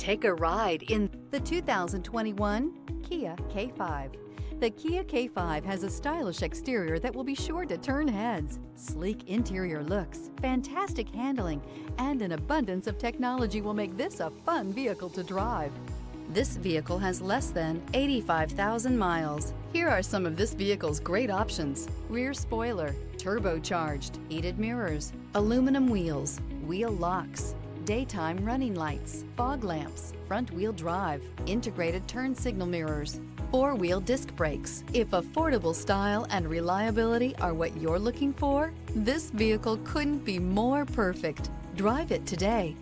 Take a ride in the 2021 Kia K5. The Kia K5 has a stylish exterior that will be sure to turn heads, sleek interior looks, fantastic handling, and an abundance of technology will make this a fun vehicle to drive. This vehicle has less than 85,000 miles. Here are some of this vehicle's great options: rear spoiler, turbocharged, heated mirrors, aluminum wheels, wheel locks, daytime running lights, fog lamps, front-wheel drive, integrated turn signal mirrors, four-wheel disc brakes. If affordable style and reliability are what you're looking for, this vehicle couldn't be more perfect. Drive it today.